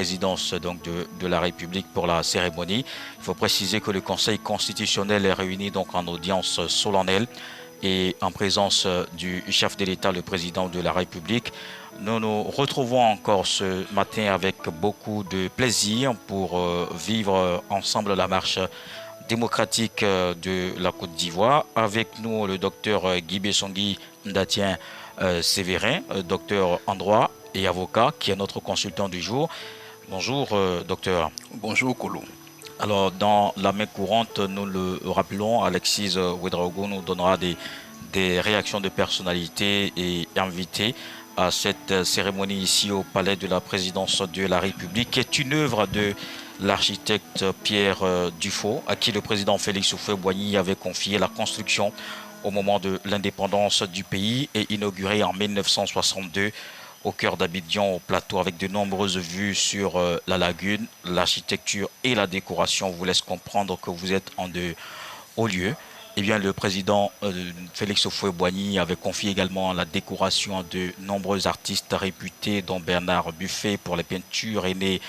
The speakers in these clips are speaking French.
présidence donc de la République pour la cérémonie. Il faut préciser que le Conseil constitutionnel est réuni donc en audience solennelle et en présence du chef de l'État, le président de la République. Nous nous retrouvons encore ce matin avec beaucoup de plaisir pour vivre ensemble la marche démocratique de la Côte d'Ivoire. Avec nous, le docteur Guy Bessongui Ndatien Sévérin, docteur en droit et avocat, qui est notre consultant du jour. Bonjour, docteur. Bonjour, Kolo. Alors, dans la main courante, nous le rappelons, Alexis Ouedraogo nous donnera des réactions de personnalité et invités à cette cérémonie ici au Palais de la Présidence de la République, qui est une œuvre de l'architecte Pierre Dufaux, à qui le président Félix Houphouët-Boigny avait confié la construction au moment de l'indépendance du pays et inaugurée en 1962 au cœur d'Abidjan, au plateau, avec de nombreuses vues sur la lagune. L'architecture et la décoration vous laissent comprendre que vous êtes en de hauts lieux. Eh bien, le président Félix Houphouët-Boigny avait confié également la décoration à de nombreux artistes réputés, dont Bernard Buffet pour les peintures, Aîné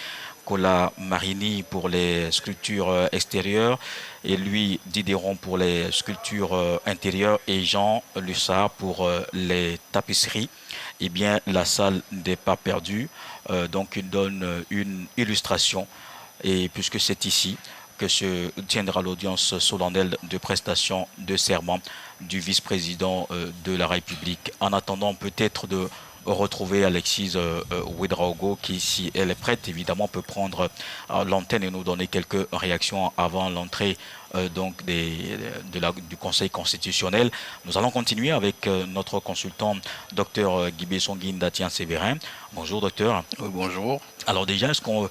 Kola Marini pour les sculptures extérieures, et lui, Dideron pour les sculptures intérieures, et Jean Lussard pour les tapisseries. Eh bien, la salle n'est pas perdue, donc il donne une illustration, et puisque c'est ici que se tiendra l'audience solennelle de prestation de serment du vice-président de la République. En attendant peut-être de retrouver Alexis Ouedraogo qui, si elle est prête, évidemment peut prendre l'antenne et nous donner quelques réactions avant l'entrée donc du Conseil constitutionnel. Nous allons continuer avec notre consultant, docteur Guy Bessongui Ndatien Sévérin. Bonjour, docteur. Bonjour. Alors déjà, est-ce qu'on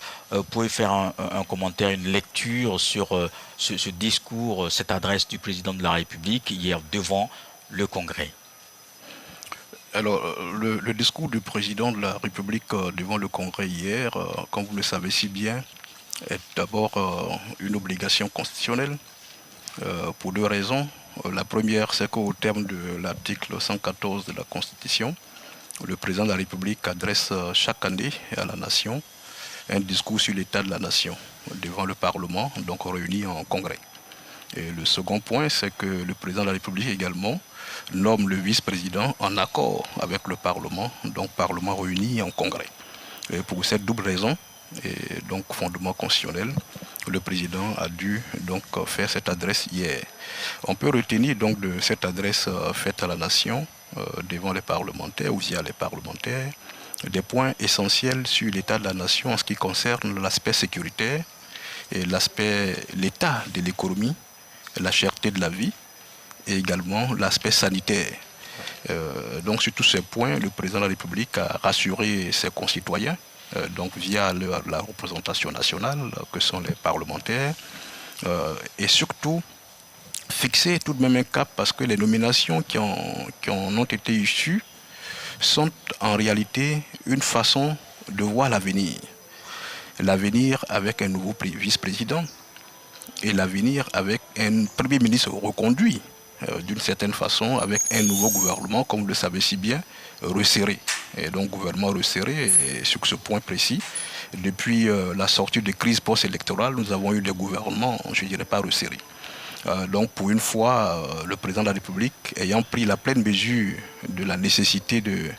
pouvait faire un commentaire, une lecture sur ce discours, cette adresse du président de la République hier devant le Congrès? Alors, le discours du président de la République devant le Congrès hier, comme vous le savez si bien, est d'abord une obligation constitutionnelle pour deux raisons. La première, c'est qu'au terme de l'article 114 de la Constitution, le président de la République adresse chaque année à la nation un discours sur l'état de la nation devant le Parlement, donc réuni en Congrès. Et le second point, c'est que le président de la République également nomme le vice-président en accord avec le Parlement, donc Parlement réuni en Congrès. Et pour cette double raison, et donc fondement constitutionnel, le président a dû donc faire cette adresse hier. On peut retenir donc de cette adresse faite à la nation devant les parlementaires ou via les parlementaires des points essentiels sur l'état de la nation en ce qui concerne l'aspect sécuritaire et l'état de l'économie, la cherté de la vie et également l'aspect sanitaire. Donc sur tous ces points, le président de la République a rassuré ses concitoyens, donc via la représentation nationale que sont les parlementaires, et surtout fixer tout de même un cap parce que les nominations qui en ont été issues sont en réalité une façon de voir l'avenir. L'avenir avec un nouveau vice-président et l'avenir avec un Premier ministre reconduit d'une certaine façon avec un nouveau gouvernement, comme vous le savez si bien, resserré. Et donc gouvernement resserré, et sur ce point précis, depuis la sortie de crise post-électorale, nous avons eu des gouvernements, je ne dirais pas resserrés. Donc pour une fois, le président de la République, ayant pris la pleine mesure de la nécessité de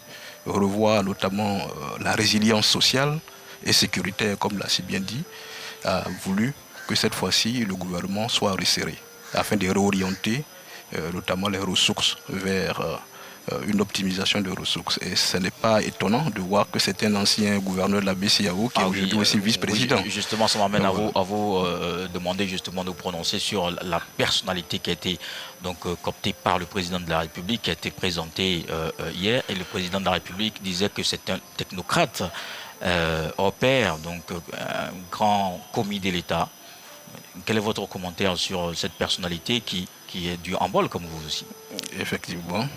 revoir notamment la résilience sociale et sécuritaire, comme l'a si bien dit, a voulu que cette fois-ci le gouvernement soit resserré, afin de réorienter notamment les ressources vers une optimisation des ressources. Et ce n'est pas étonnant de voir que c'est un ancien gouverneur de la BCEAO qui est aujourd'hui aussi vice-président. Oui, justement, ça m'amène à vous demander justement de vous prononcer sur la personnalité qui a été donc cooptée par le président de la République, qui a été présentée hier. Et le président de la République disait que c'est un technocrate au pair, donc un grand commis de l'État. Quel est votre commentaire sur cette personnalité qui est du handball comme vous aussi? Effectivement,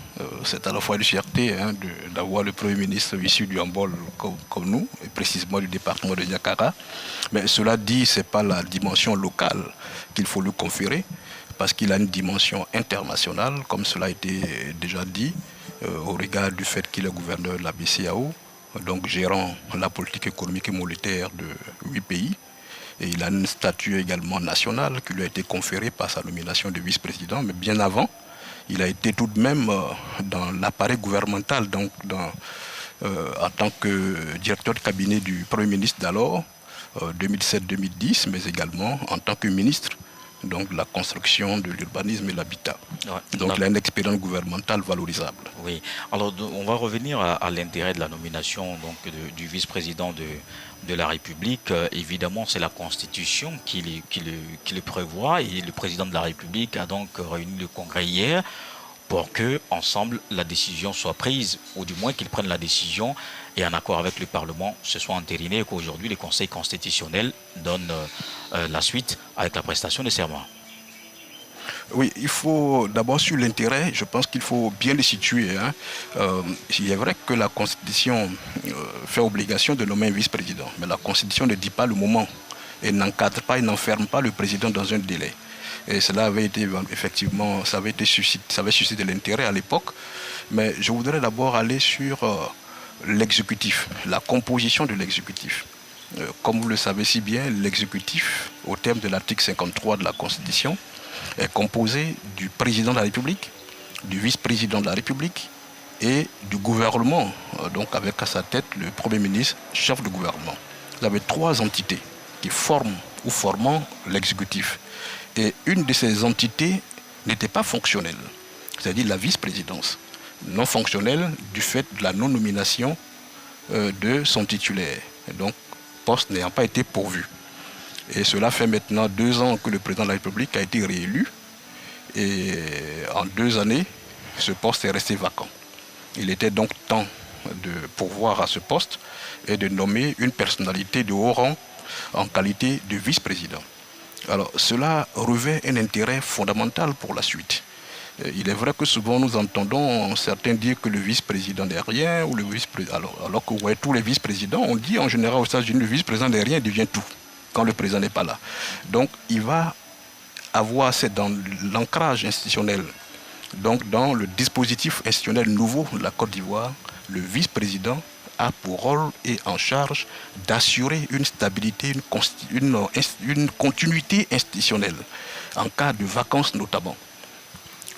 c'est à la fois une fierté d'avoir le Premier ministre issu du handball comme nous, et précisément du département de Niakara. Mais cela dit, ce n'est pas la dimension locale qu'il faut lui conférer, parce qu'il a une dimension internationale, comme cela a été déjà dit, au regard du fait qu'il est gouverneur de la BCEAO, donc gérant la politique économique et monétaire de 8 pays. Et il a une statue également nationale qui lui a été conférée par sa nomination de vice-président. Mais bien avant, il a été tout de même dans l'appareil gouvernemental, donc en tant que directeur de cabinet du Premier ministre d'alors, 2007-2010, mais également en tant que ministre donc de la construction, de l'urbanisme et de l'habitat. Ouais, donc il a une expérience gouvernementale valorisable. Oui, alors on va revenir à l'intérêt de la nomination donc, du vice-président de la République. Évidemment, c'est la Constitution qui le prévoit et le président de la République a donc réuni le Congrès hier pour que, ensemble, la décision soit prise, ou du moins qu'ils prennent la décision et en accord avec le Parlement, ce soit entériné et qu'aujourd'hui, le Conseil constitutionnel donne la suite avec la prestation de serment. Oui, il faut d'abord sur l'intérêt, je pense qu'il faut bien le situer. Il est vrai que la Constitution fait obligation de nommer un vice-président, mais la Constitution ne dit pas le moment et n'encadre pas et n'enferme pas le président dans un délai. Et cela avait été effectivement, ça avait suscité de l'intérêt à l'époque. Mais je voudrais d'abord aller sur l'exécutif, la composition de l'exécutif. Comme vous le savez si bien, l'exécutif, au terme de l'article 53 de la Constitution, est composé du président de la République, du vice-président de la République et du gouvernement, donc avec à sa tête le Premier ministre, chef de gouvernement. Vous avez trois entités qui forment ou formant l'exécutif. Et une de ces entités n'était pas fonctionnelle, c'est-à-dire la vice-présidence, non fonctionnelle du fait de la non-nomination de son titulaire, et donc poste n'ayant pas été pourvu. Et cela fait maintenant 2 ans que le président de la République a été réélu, et en 2 années, ce poste est resté vacant. Il était donc temps de pourvoir à ce poste et de nommer une personnalité de haut rang en qualité de vice-président. Alors, cela revêt un intérêt fondamental pour la suite. Il est vrai que souvent nous entendons certains dire que le vice-président n'est rien, ou le vice-président. Alors que ouais, tous les vice-présidents, on dit en général aux États-Unis, le vice-président n'est rien, il devient tout, quand le président n'est pas là. Donc, il va avoir, c'est dans l'ancrage institutionnel, donc dans le dispositif institutionnel nouveau de la Côte d'Ivoire, le vice-président a pour rôle et en charge d'assurer une stabilité, une continuité institutionnelle, en cas de vacances notamment.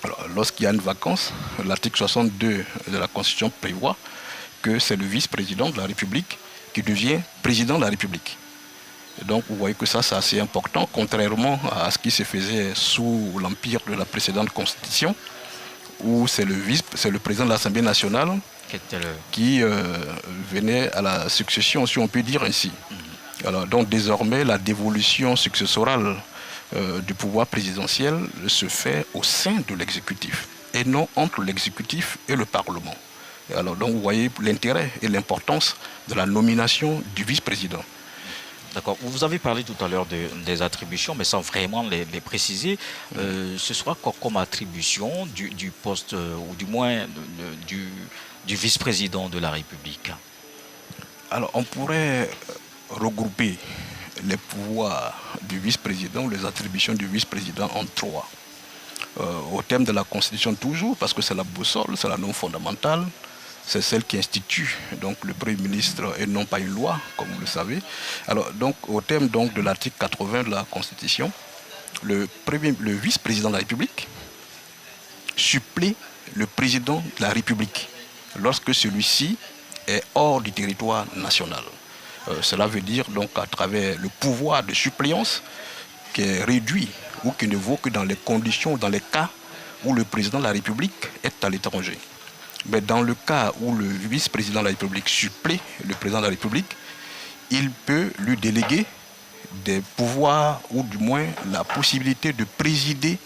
Alors, lorsqu'il y a une vacance, l'article 62 de la Constitution prévoit que c'est le vice-président de la République qui devient président de la République. Et donc vous voyez que ça c'est assez important, contrairement à ce qui se faisait sous l'empire de la précédente Constitution, où c'est le président de l'Assemblée nationale qui venait à la succession, si on peut dire ainsi. Alors, donc désormais, la dévolution successorale du pouvoir présidentiel se fait au sein de l'exécutif et non entre l'exécutif et le Parlement. Et alors, donc vous voyez l'intérêt et l'importance de la nomination du vice-président. D'accord. Vous avez parlé tout à l'heure des attributions, mais sans vraiment les préciser. Ce sera quoi comme attribution du poste, ou du moins du vice-président de la République? Alors, on pourrait regrouper les pouvoirs du vice-président, les attributions du vice-président en 3. Au terme de la Constitution toujours, parce que c'est la boussole, c'est la norme fondamentale. C'est celle qui institue donc le Premier ministre et non pas une loi, comme vous le savez. Alors, donc, au terme donc, de l'article 80 de la Constitution, le vice-président de la République supplée le président de la République lorsque celui-ci est hors du territoire national. Cela veut dire donc à travers le pouvoir de suppléance qui est réduit ou qui ne vaut que dans les conditions, dans les cas où le président de la République est à l'étranger. Mais dans le cas où le vice-président de la République supplée le président de la République, il peut lui déléguer des pouvoirs ou du moins la possibilité de présider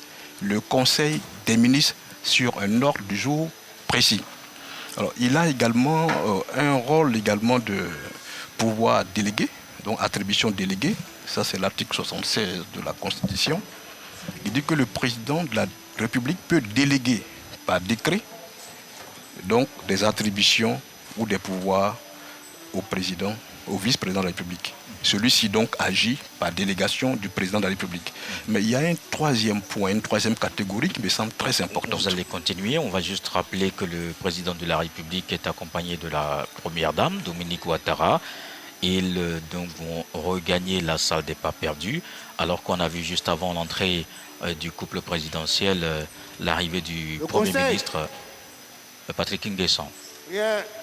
le Conseil des ministres sur un ordre du jour précis. Alors, il a également un rôle également de pouvoir délégué, donc attribution déléguée, ça c'est l'article 76 de la Constitution. Il dit que le président de la République peut déléguer par décret donc des attributions ou des pouvoirs au président, au vice-président de la République. Celui-ci donc agit par délégation du président de la République. Mais il y a un troisième point, une troisième catégorie qui me semble très importante. Vous allez continuer. On va juste rappeler que le président de la République est accompagné de la première dame, Dominique Ouattara. Ils donc vont regagner la salle des pas perdus, alors qu'on a vu juste avant l'entrée du couple présidentiel l'arrivée du Premier ministre Patrick Nguessan.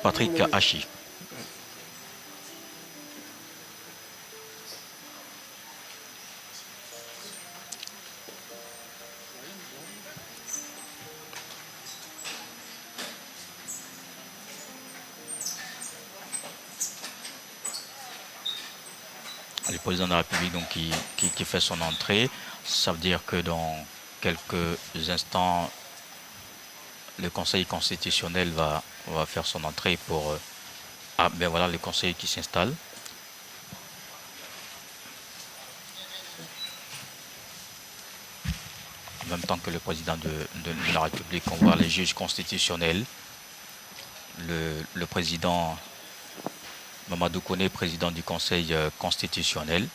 Patrick Hachi. Le président de la République donc, qui fait son entrée, ça veut dire que dans quelques instants, le Conseil constitutionnel va faire son entrée pour... Ah ben voilà le Conseil qui s'installe. En même temps que le président de la République, on voit les juges constitutionnels, le président... Mamadou Koné, président du Conseil constitutionnel.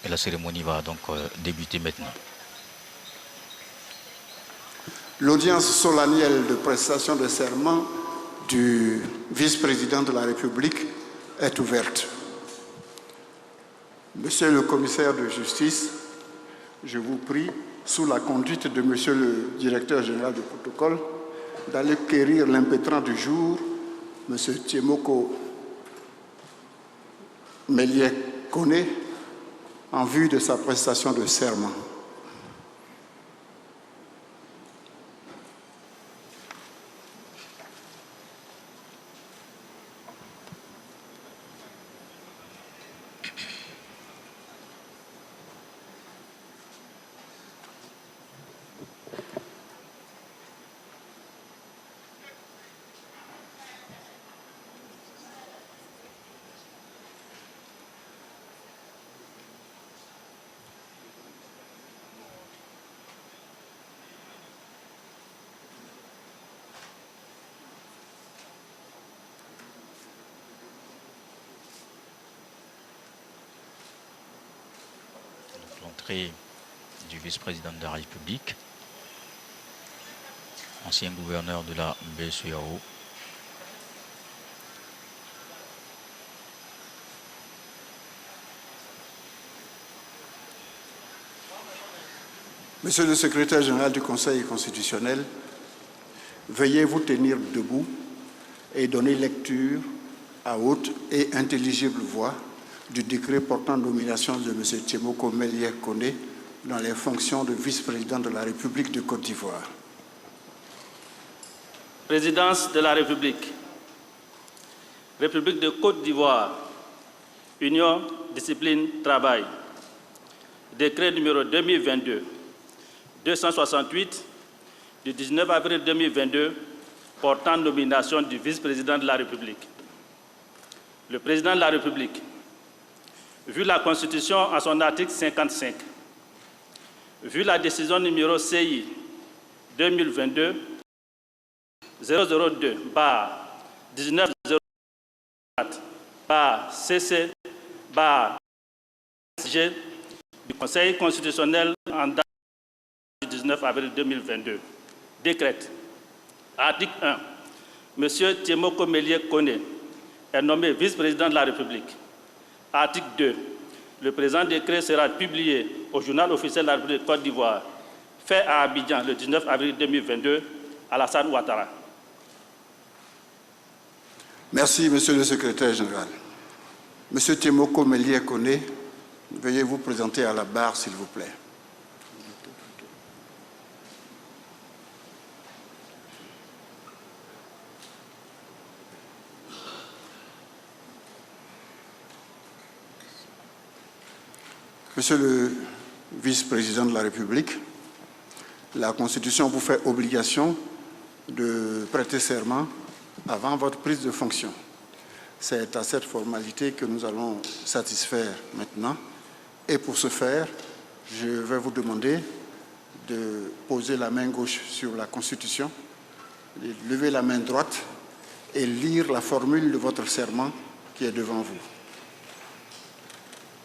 Et la cérémonie va donc débuter maintenant. L'audience solennelle de prestation de serment du vice-président de la République est ouverte. Monsieur le commissaire de justice, je vous prie, sous la conduite de Monsieur le directeur général du protocole, d'aller quérir l'impétrant du jour, Monsieur Tiemoko Méliès-Koné, en vue de sa prestation de serment. L'entrée du vice-président de la République, ancien gouverneur de la BCEAO. Monsieur le secrétaire général du Conseil constitutionnel, veuillez vous tenir debout et donner lecture à haute et intelligible voix du décret portant nomination de M. Tiemoko Méliès-Koné dans les fonctions de vice-président de la République de Côte d'Ivoire. Présidence de la République. République de Côte d'Ivoire. Union, discipline, travail. Décret numéro 2022-268 du 19 avril 2022 portant nomination du vice-président de la République. Le président de la République, vu la Constitution à son article 55, vu la décision numéro CI 2022-002-1904-CC-G du Conseil constitutionnel en date du 19 avril 2022, décrète. Article 1. M. Tiemoko Méliès-Koné est nommé vice-président de la République. Article 2. Le présent décret sera publié au journal officiel de la République de Côte d'Ivoire, fait à Abidjan le 19 avril 2022, à Alassane Ouattara. Merci, Monsieur le secrétaire général. Monsieur Tiemoko Méliès-Koné, veuillez vous présenter à la barre, s'il vous plaît. Monsieur le vice-président de la République, la Constitution vous fait obligation de prêter serment avant votre prise de fonction. C'est à cette formalité que nous allons satisfaire maintenant. Et pour ce faire, je vais vous demander de poser la main gauche sur la Constitution, de lever la main droite et lire la formule de votre serment qui est devant vous.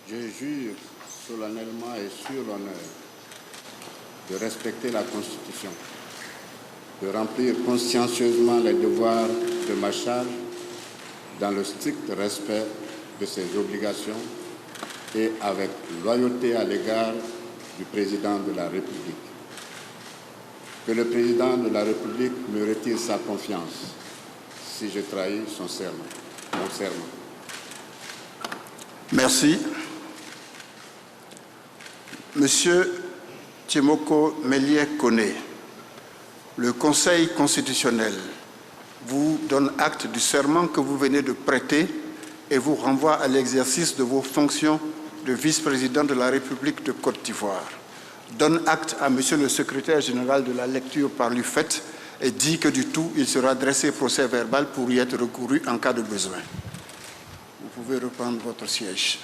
Je jure solennellement et sur l'honneur de respecter la Constitution, de remplir consciencieusement les devoirs de ma charge dans le strict respect de ses obligations et avec loyauté à l'égard du Président de la République. Que le Président de la République me retire sa confiance si je trahis son serment, mon serment. Merci. Monsieur Tiemoko Melie-Kone, le Conseil constitutionnel vous donne acte du serment que vous venez de prêter et vous renvoie à l'exercice de vos fonctions de vice-président de la République de Côte d'Ivoire. Donne acte à Monsieur le secrétaire général de la lecture par lui faite et dit que du tout, il sera dressé procès verbal pour y être recouru en cas de besoin. Vous pouvez reprendre votre siège.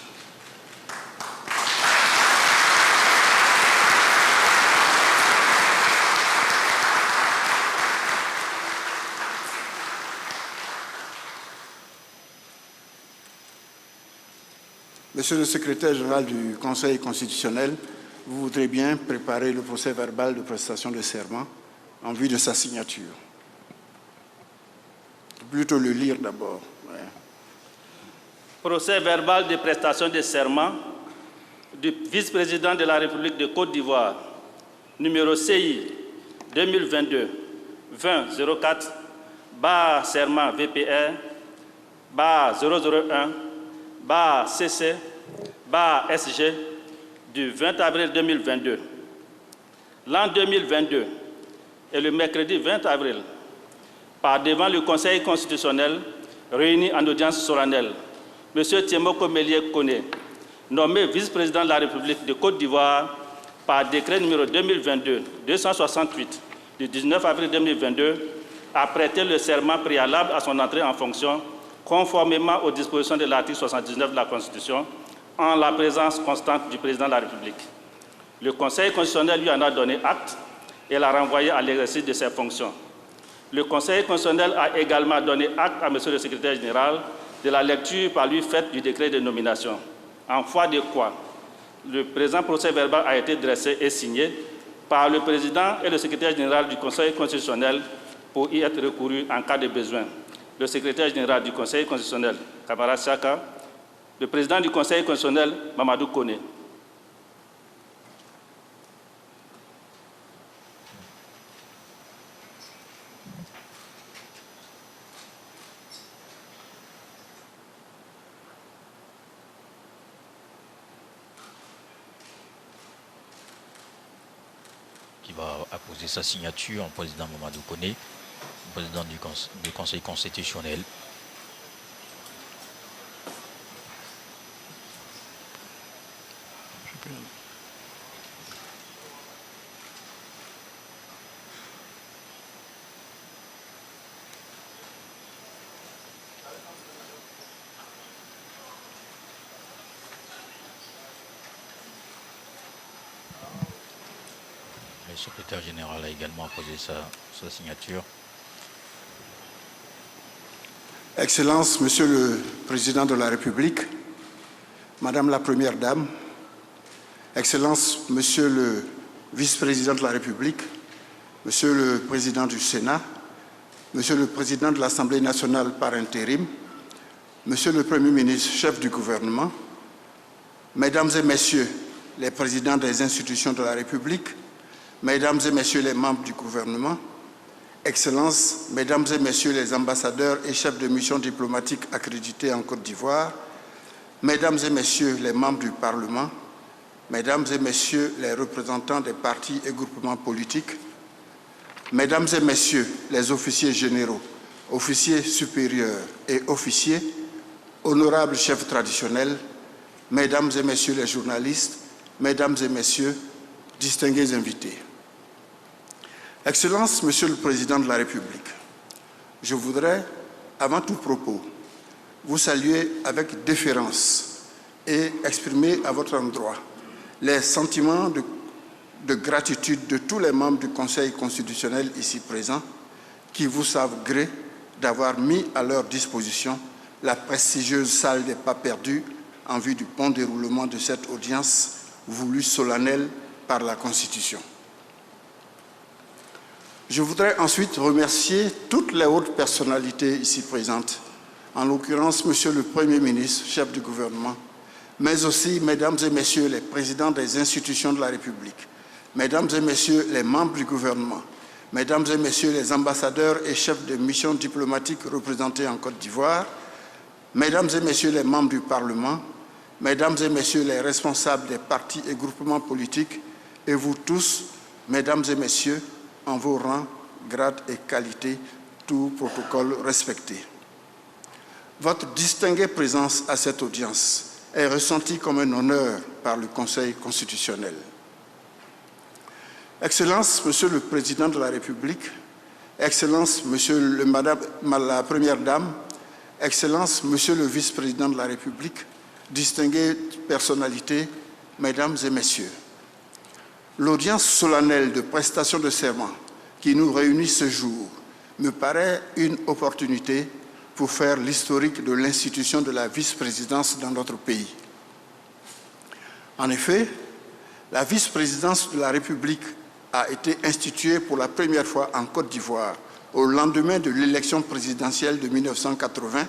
Monsieur le secrétaire général du Conseil constitutionnel, vous voudrez bien préparer le procès verbal de prestation de serment en vue de sa signature. Plutôt le lire d'abord. Ouais. Procès verbal de prestation de serment du vice-président de la République de Côte d'Ivoire, numéro CI 2022-2004, barre serment VPR, barre 001, barre CC, barre SG, du 20 avril 2022. L'an 2022 et le mercredi 20 avril, par devant le Conseil constitutionnel, réuni en audience solennelle, M. Tiemoko Melie-Kone, nommé vice-président de la République de Côte d'Ivoire par décret numéro 2022-268 du 19 avril 2022, a prêté le serment préalable à son entrée en fonction conformément aux dispositions de l'article 79 de la Constitution, en la présence constante du président de la République. Le Conseil constitutionnel lui en a donné acte et l'a renvoyé à l'exercice de ses fonctions. Le Conseil constitutionnel a également donné acte à M. le secrétaire général de la lecture par lui faite du décret de nomination, en foi de quoi le présent procès verbal a été dressé et signé par le président et le secrétaire général du Conseil constitutionnel pour y être recouru en cas de besoin. Le secrétaire général du Conseil constitutionnel, Kamara Saka, le président du Conseil constitutionnel, Mamadou Kone. Qui va apposer sa signature, le président Mamadou Kone, président du Conseil constitutionnel. Le secrétaire général a également apposé sa signature. Excellences, Monsieur le Président de la République, Madame la Première Dame, Excellences, Monsieur le Vice-président de la République, Monsieur le Président du Sénat, Monsieur le Président de l'Assemblée nationale par intérim, Monsieur le Premier ministre, chef du gouvernement, Mesdames et Messieurs les présidents des institutions de la République, Mesdames et Messieurs les membres du gouvernement, Excellences, Mesdames et Messieurs les ambassadeurs et chefs de mission diplomatique accrédités en Côte d'Ivoire, Mesdames et Messieurs les membres du Parlement, Mesdames et Messieurs les représentants des partis et groupements politiques, Mesdames et Messieurs les officiers généraux, officiers supérieurs et officiers, honorables chefs traditionnels, Mesdames et Messieurs les journalistes, Mesdames et Messieurs, distingués invités. Excellences, Monsieur le Président de la République, je voudrais, avant tout propos, vous saluer avec déférence et exprimer à votre endroit les sentiments de gratitude de tous les membres du Conseil constitutionnel ici présents qui vous savent gré d'avoir mis à leur disposition la prestigieuse salle des pas perdus en vue du bon déroulement de cette audience voulue solennelle par la Constitution. Je voudrais ensuite remercier toutes les hautes personnalités ici présentes, en l'occurrence Monsieur le Premier ministre, chef du gouvernement, mais aussi Mesdames et Messieurs les présidents des institutions de la République, Mesdames et Messieurs les membres du gouvernement, Mesdames et Messieurs les ambassadeurs et chefs de mission diplomatique représentés en Côte d'Ivoire, Mesdames et Messieurs les membres du Parlement, Mesdames et Messieurs les responsables des partis et groupements politiques, et vous tous, Mesdames et Messieurs, en vos rangs, grades et qualités, tout protocole respecté. Votre distinguée présence à cette audience est ressentie comme un honneur par le Conseil constitutionnel. Excellence, Monsieur le Président de la République, Excellence, Madame la Première Dame, Excellence, Monsieur le Vice-président de la République, distinguées personnalités, Mesdames et Messieurs, l'audience solennelle de prestation de serment qui nous réunit ce jour me paraît une opportunité pour faire l'historique de l'institution de la vice-présidence dans notre pays. En effet, la vice-présidence de la République a été instituée pour la première fois en Côte d'Ivoire au lendemain de l'élection présidentielle de 1980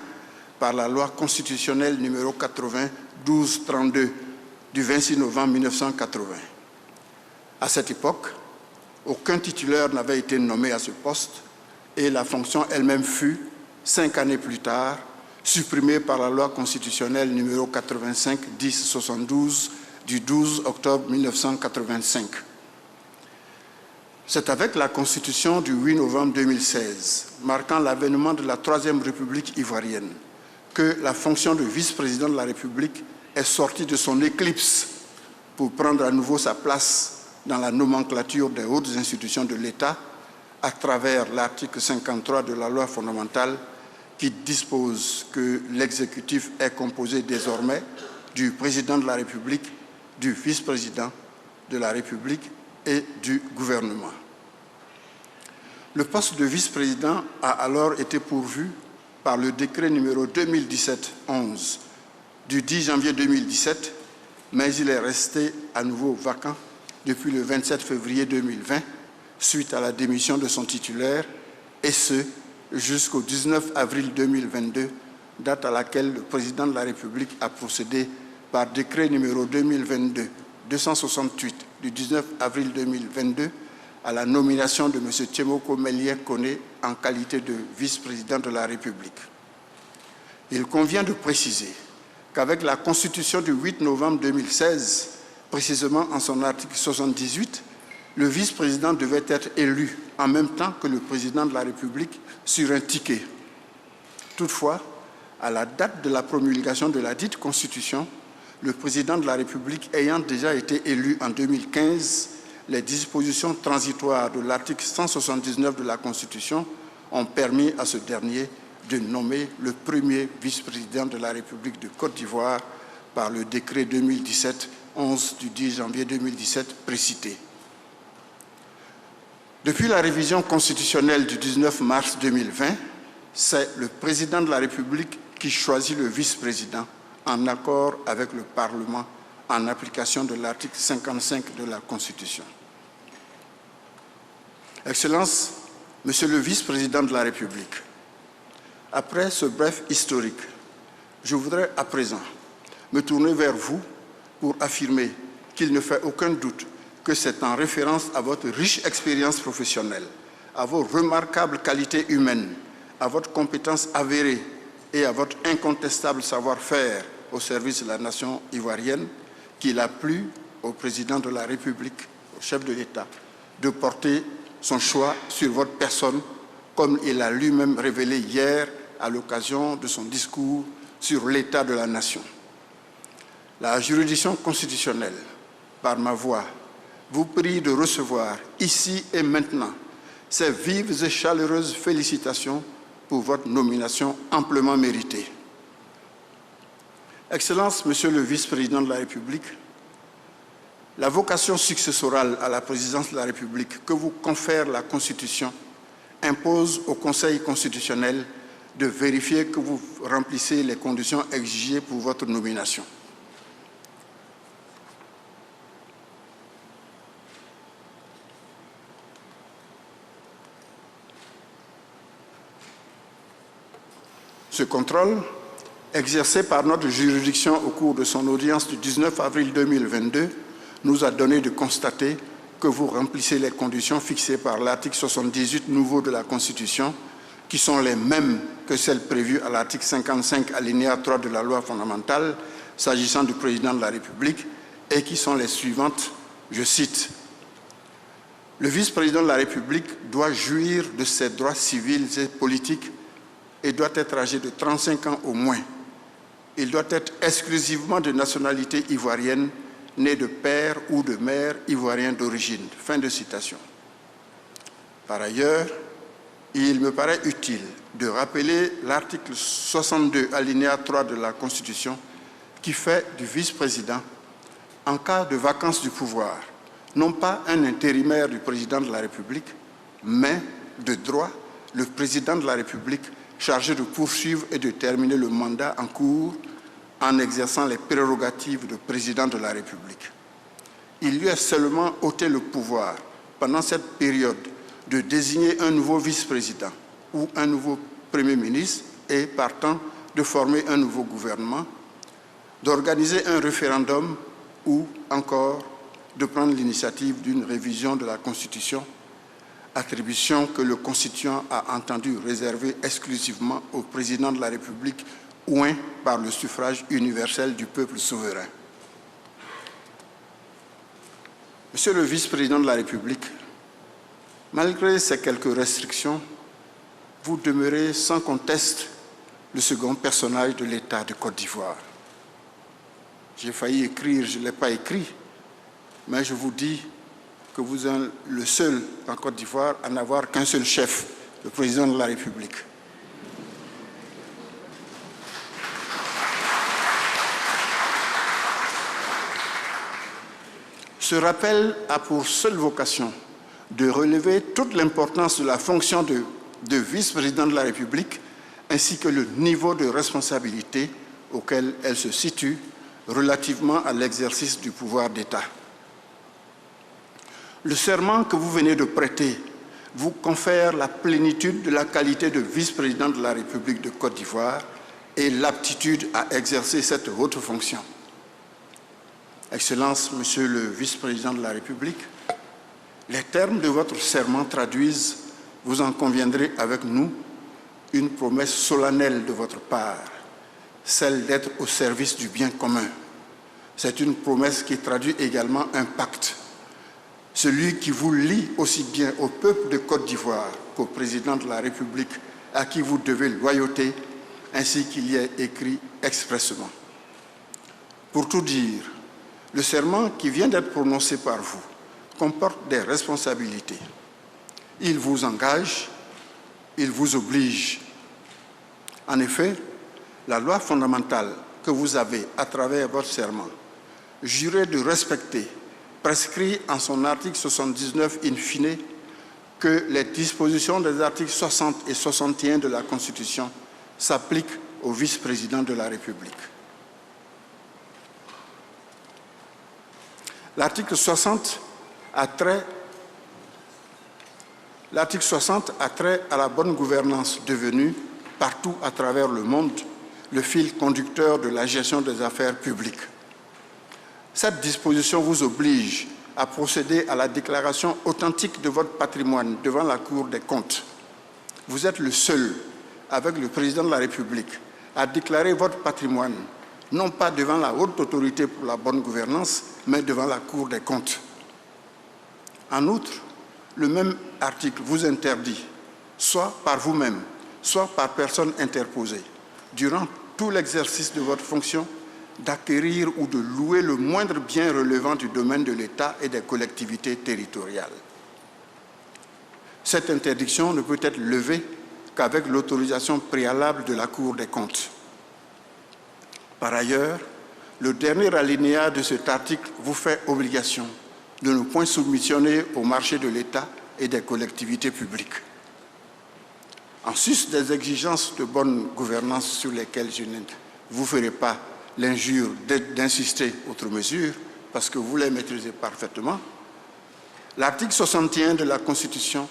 par la loi constitutionnelle numéro 80-12-32 du 26 novembre 1980. À cette époque, aucun titulaire n'avait été nommé à ce poste et la fonction elle-même fut, 5 années plus tard, supprimée par la loi constitutionnelle numéro 85-10-72 du 12 octobre 1985. C'est avec la Constitution du 8 novembre 2016, marquant l'avènement de la Troisième République ivoirienne, que la fonction de vice-président de la République est sortie de son éclipse pour prendre à nouveau sa place dans la nomenclature des hautes institutions de l'État à travers l'article 53 de la loi fondamentale qui dispose que l'exécutif est composé désormais du président de la République, du vice-président de la République et du gouvernement. Le poste de vice-président a alors été pourvu par le décret numéro 2017-11 du 10 janvier 2017, mais il est resté à nouveau vacant depuis le 27 février 2020, suite à la démission de son titulaire, et ce, jusqu'au 19 avril 2022, date à laquelle le président de la République a procédé par décret numéro 2022-268 du 19 avril 2022 à la nomination de M. Tchémoko Méliès Koné en qualité de vice-président de la République. Il convient de préciser qu'avec la Constitution du 8 novembre 2016, précisément en son article 78, le vice-président devait être élu en même temps que le président de la République sur un ticket. Toutefois, à la date de la promulgation de la dite Constitution, le président de la République ayant déjà été élu en 2015, les dispositions transitoires de l'article 179 de la Constitution ont permis à ce dernier de nommer le premier vice-président de la République de Côte d'Ivoire par le décret 2017-11 du 10 janvier 2017 précité. Depuis la révision constitutionnelle du 19 mars 2020, c'est le président de la République qui choisit le vice-président en accord avec le Parlement en application de l'article 55 de la Constitution. Excellence, Monsieur le vice-président de la République, après ce bref historique, je voudrais à présent me tourner vers vous pour affirmer qu'il ne fait aucun doute que c'est en référence à votre riche expérience professionnelle, à vos remarquables qualités humaines, à votre compétence avérée et à votre incontestable savoir-faire au service de la nation ivoirienne qu'il a plu au président de la République, au chef de l'État, de porter son choix sur votre personne, comme il a lui-même révélé hier à l'occasion de son discours sur l'état de la nation. La juridiction constitutionnelle, par ma voix, vous prie de recevoir ici et maintenant ces vives et chaleureuses félicitations pour votre nomination amplement méritée. Excellence, Monsieur le vice-président de la République, La vocation successorale à la présidence de la République que vous confère la Constitution impose au Conseil constitutionnel de vérifier que vous remplissez les conditions exigées pour votre nomination. Ce contrôle, exercé par notre juridiction au cours de son audience du 19 avril 2022, nous a donné de constater que vous remplissez les conditions fixées par l'article 78 nouveau de la Constitution, qui sont les mêmes que celles prévues à l'article 55 alinéa 3 de la loi fondamentale s'agissant du président de la République et qui sont les suivantes, je cite, « Le vice-président de la République doit jouir de ses droits civils et politiques et doit être âgé de 35 ans au moins. Il doit être exclusivement de nationalité ivoirienne, né de père ou de mère ivoirien d'origine. » Fin de citation. Par ailleurs, il me paraît utile de rappeler l'article 62, alinéa 3 de la Constitution, qui fait du vice-président, en cas de vacance du pouvoir, non pas un intérimaire du président de la République, mais de droit, le président de la République chargé de poursuivre et de terminer le mandat en cours en exerçant les prérogatives de président de la République. Il lui est seulement ôté le pouvoir, pendant cette période, de désigner un nouveau vice-président ou un nouveau Premier ministre et, partant, de former un nouveau gouvernement, d'organiser un référendum ou encore de prendre l'initiative d'une révision de la Constitution, attribution que le Constituant a entendu réserver exclusivement au président de la République oint par le suffrage universel du peuple souverain. Monsieur le vice-président de la République, malgré ces quelques restrictions, vous demeurez sans conteste le second personnage de l'État de Côte d'Ivoire. J'ai failli écrire, je ne l'ai pas écrit, mais je vous dis que vous êtes le seul en Côte d'Ivoire à n'avoir qu'un seul chef, le président de la République. Ce rappel a pour seule vocation de relever toute l'importance de la fonction de vice-président de la République ainsi que le niveau de responsabilité auquel elle se situe relativement à l'exercice du pouvoir d'État. Le serment que vous venez de prêter vous confère la plénitude de la qualité de vice-président de la République de Côte d'Ivoire et l'aptitude à exercer cette haute fonction. Excellence, Monsieur le vice-président de la République, les termes de votre serment traduisent, vous en conviendrez avec nous, une promesse solennelle de votre part, celle d'être au service du bien commun. C'est une promesse qui traduit également un pacte, celui qui vous lie aussi bien au peuple de Côte d'Ivoire qu'au président de la République à qui vous devez loyauté, ainsi qu'il y est écrit expressément. Pour tout dire, le serment qui vient d'être prononcé par vous comporte des responsabilités. Il vous engage, il vous oblige. En effet, la loi fondamentale que vous avez, à travers votre serment, juré de respecter, prescrit en son article 79 in fine que les dispositions des articles 60 et 61 de la Constitution s'appliquent au vice-président de la République. L'article 60 a trait à la bonne gouvernance devenue, partout à travers le monde, le fil conducteur de la gestion des affaires publiques. Cette disposition vous oblige à procéder à la déclaration authentique de votre patrimoine devant la Cour des comptes. Vous êtes le seul, avec le président de la République, à déclarer votre patrimoine, non pas devant la haute autorité pour la bonne gouvernance, mais devant la Cour des comptes. En outre, le même article vous interdit, soit par vous-même, soit par personne interposée, durant tout l'exercice de votre fonction, d'acquérir ou de louer le moindre bien relevant du domaine de l'État et des collectivités territoriales. Cette interdiction ne peut être levée qu'avec l'autorisation préalable de la Cour des comptes. Par ailleurs, Le dernier alinéa de cet article vous fait obligation de ne point soumissionner au marché de l'État et des collectivités publiques. En sus des exigences de bonne gouvernance sur lesquelles je ne vous ferai pas l'injure d'insister outre mesure, parce que vous les maîtrisez parfaitement, l'article 61 de la Constitution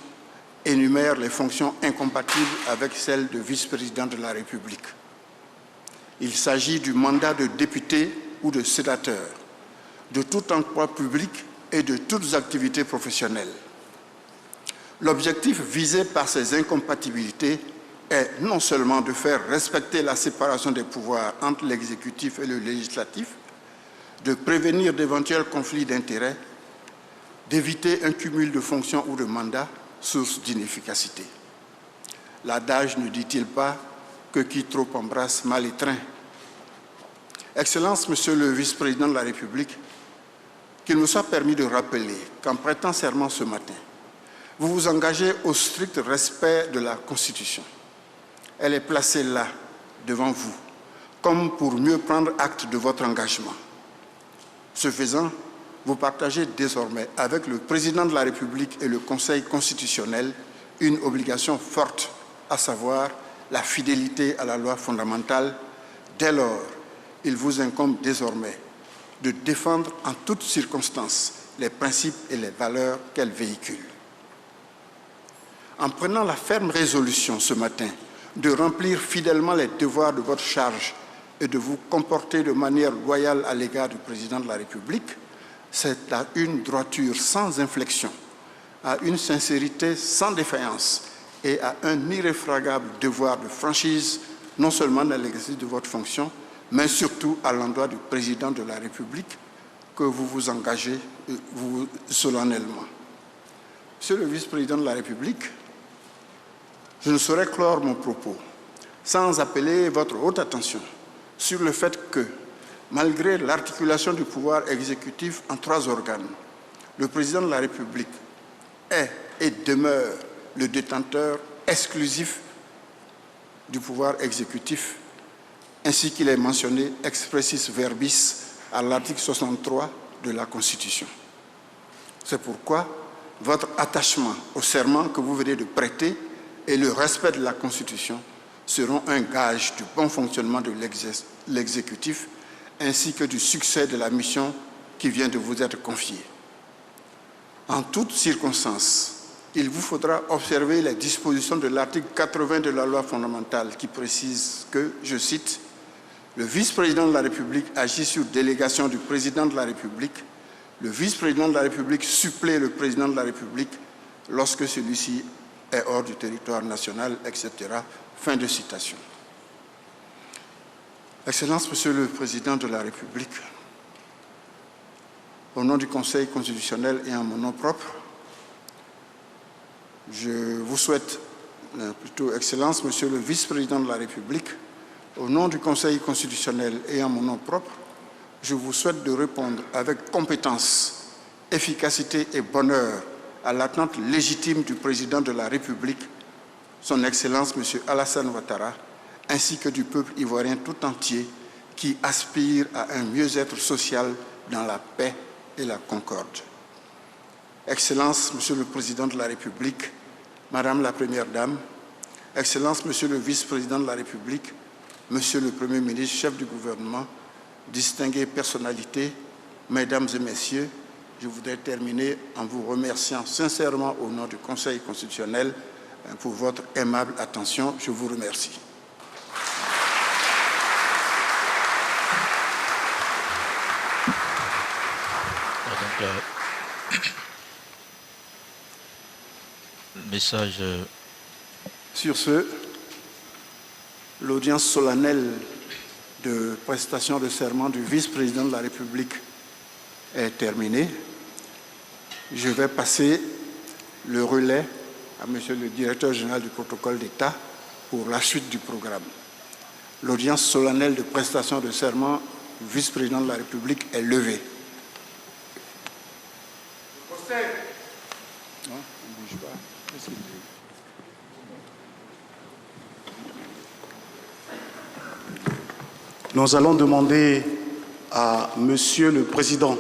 énumère les fonctions incompatibles avec celles de vice-président de la République. Il s'agit du mandat de député ou de sénateur, de tout emploi public et de toutes activités professionnelles. L'objectif visé par ces incompatibilités est non seulement de faire respecter la séparation des pouvoirs entre l'exécutif et le législatif, de prévenir d'éventuels conflits d'intérêts, d'éviter un cumul de fonctions ou de mandats, source d'inefficacité. L'adage ne dit-il pas que qui trop embrasse mal étreint. Excellence, Monsieur le vice-président de la République, qu'il me soit permis de rappeler qu'en prêtant serment ce matin, vous vous engagez au strict respect de la Constitution. Elle est placée là, devant vous, comme pour mieux prendre acte de votre engagement. Ce faisant, vous partagez désormais avec le Président de la République et le Conseil constitutionnel une obligation forte, à savoir la fidélité à la loi fondamentale. Dès lors, il vous incombe désormais de défendre en toutes circonstances les principes et les valeurs qu'elle véhicule. En prenant la ferme résolution ce matin de remplir fidèlement les devoirs de votre charge et de vous comporter de manière loyale à l'égard du Président de la République, c'est à une droiture sans inflexion, à une sincérité sans défaillance et à un irréfragable devoir de franchise, non seulement dans l'exercice de votre fonction, mais surtout à l'endroit du Président de la République, que vous vous engagez solennellement. Monsieur le vice-président de la République, je ne saurais clore mon propos sans appeler votre haute attention sur le fait que, malgré l'articulation du pouvoir exécutif en 3 organes, le Président de la République est et demeure le détenteur exclusif du pouvoir exécutif, ainsi qu'il est mentionné expressis verbis à l'article 63 de la Constitution. C'est pourquoi votre attachement au serment que vous venez de prêter et le respect de la Constitution seront un gage du bon fonctionnement de l'exécutif ainsi que du succès de la mission qui vient de vous être confiée. En toutes circonstances, il vous faudra observer les dispositions de l'article 80 de la loi fondamentale qui précise que, je cite, « Le vice-président de la République agit sur délégation du président de la République. Le vice-président de la République supplée le président de la République lorsque celui-ci est hors du territoire national, etc. » Fin de citation. Excellence, Monsieur le Président de la République, au nom du Conseil constitutionnel et en mon nom propre, je vous souhaite, Excellence, Monsieur le Vice-président de la République, au nom du Conseil constitutionnel et en mon nom propre, je vous souhaite de répondre avec compétence, efficacité et bonheur à l'attente légitime du Président de la République, Son Excellence M. Alassane Ouattara, ainsi que du peuple ivoirien tout entier qui aspire à un mieux-être social dans la paix et la concorde. Excellence, Monsieur le Président de la République, Madame la Première Dame, Excellence, Monsieur le Vice-président de la République, Monsieur le Premier ministre, chef du gouvernement, distinguées personnalités, Mesdames et Messieurs, je voudrais terminer en vous remerciant sincèrement au nom du Conseil constitutionnel pour votre aimable attention. Je vous remercie. Message. Sur ce, l'audience solennelle de prestation de serment du vice-président de la République est terminée. Je vais passer le relais à Monsieur le directeur général du protocole d'État pour la suite du programme. L'audience solennelle de prestation de serment du vice-président de la République est levée. Non, on ne bouge pas. Nous allons demander à Monsieur le Président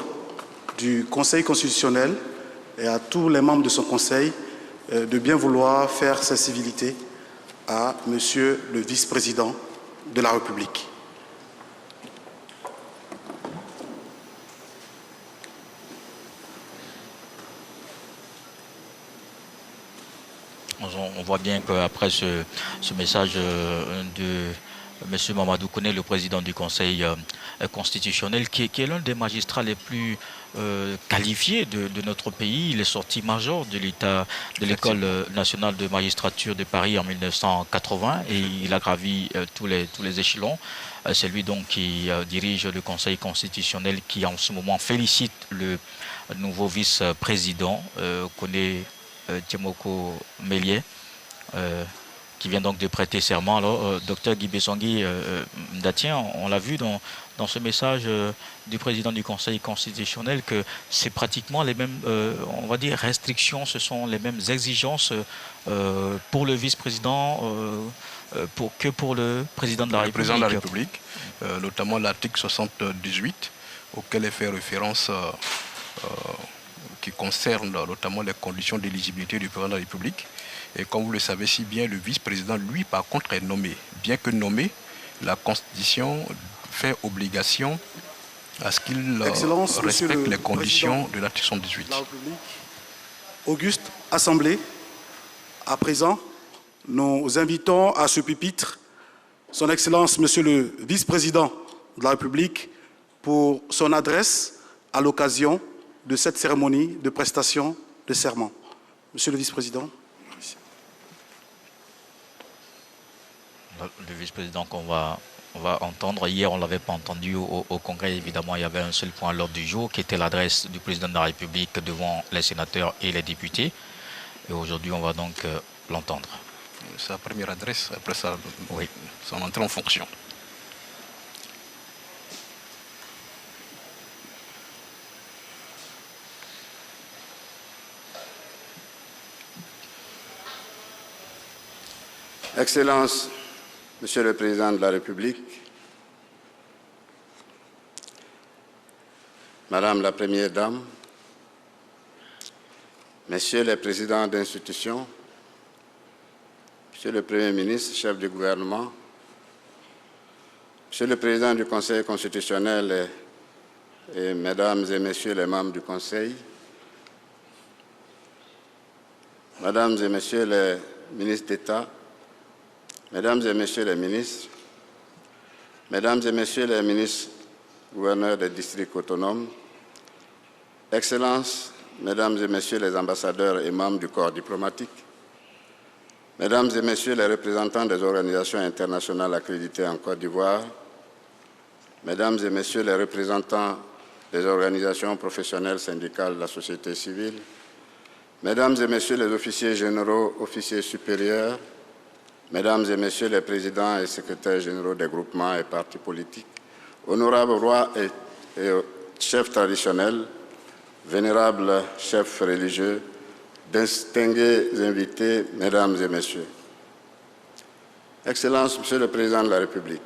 du Conseil constitutionnel et à tous les membres de son Conseil de bien vouloir faire ses civilités à Monsieur le Vice-président de la République. On voit bien qu'après ce message de M. Mamadou Koné, le président du Conseil constitutionnel, qui est l'un des magistrats les plus qualifiés de notre pays. Il est sorti major de l'École nationale de magistrature de Paris en 1980 et il a gravi tous les échelons. C'est lui donc qui dirige le Conseil constitutionnel qui en ce moment félicite le nouveau vice-président Koné Tiemoko Melie, qui vient donc de prêter serment. Alors, docteur Guy Bessangui Mdatien, on l'a vu dans ce message du président du Conseil constitutionnel que c'est pratiquement les mêmes, on va dire, restrictions, ce sont les mêmes exigences pour le vice-président que pour le président de la République. Le président de la République, notamment l'article 78, auquel est fait référence qui concerne notamment les conditions d'éligibilité du président de la République. Et comme vous le savez si bien, le vice-président, lui, par contre, est nommé. Bien que nommé, la Constitution fait obligation à ce qu'il respecte les conditions de l'article 78. Auguste, Assemblée, à présent, nous invitons à ce pupitre son Excellence, Monsieur le Vice-président de la République, pour son adresse à l'occasion de cette cérémonie de prestation de serment. Monsieur le Vice-président. Le vice-président qu'on va entendre, hier on ne l'avait pas entendu au Congrès, évidemment il y avait un seul point à l'ordre du jour qui était l'adresse du président de la République devant les sénateurs et les députés. Et aujourd'hui on va donc l'entendre. Sa première adresse, après ça, oui, son entrée en fonction. Excellences, Monsieur le Président de la République, Madame la Première Dame, Messieurs les Présidents d'institutions, Monsieur le Premier ministre, chef du gouvernement, Monsieur le Président du Conseil constitutionnel et Mesdames et Messieurs les membres du Conseil, Mesdames et Messieurs les ministres d'État, Mesdames et Messieurs les ministres, Mesdames et Messieurs les ministres gouverneurs des districts autonomes, Excellences, Mesdames et Messieurs les ambassadeurs et membres du corps diplomatique, Mesdames et Messieurs les représentants des organisations internationales accréditées en Côte d'Ivoire, Mesdames et Messieurs les représentants des organisations professionnelles syndicales de la société civile, Mesdames et Messieurs les officiers généraux, officiers supérieurs, Mesdames et Messieurs les présidents et secrétaires généraux des groupements et partis politiques, honorables rois et chefs traditionnels, vénérables chefs religieux, distingués invités, Mesdames et Messieurs. Excellences, Monsieur le Président de la République,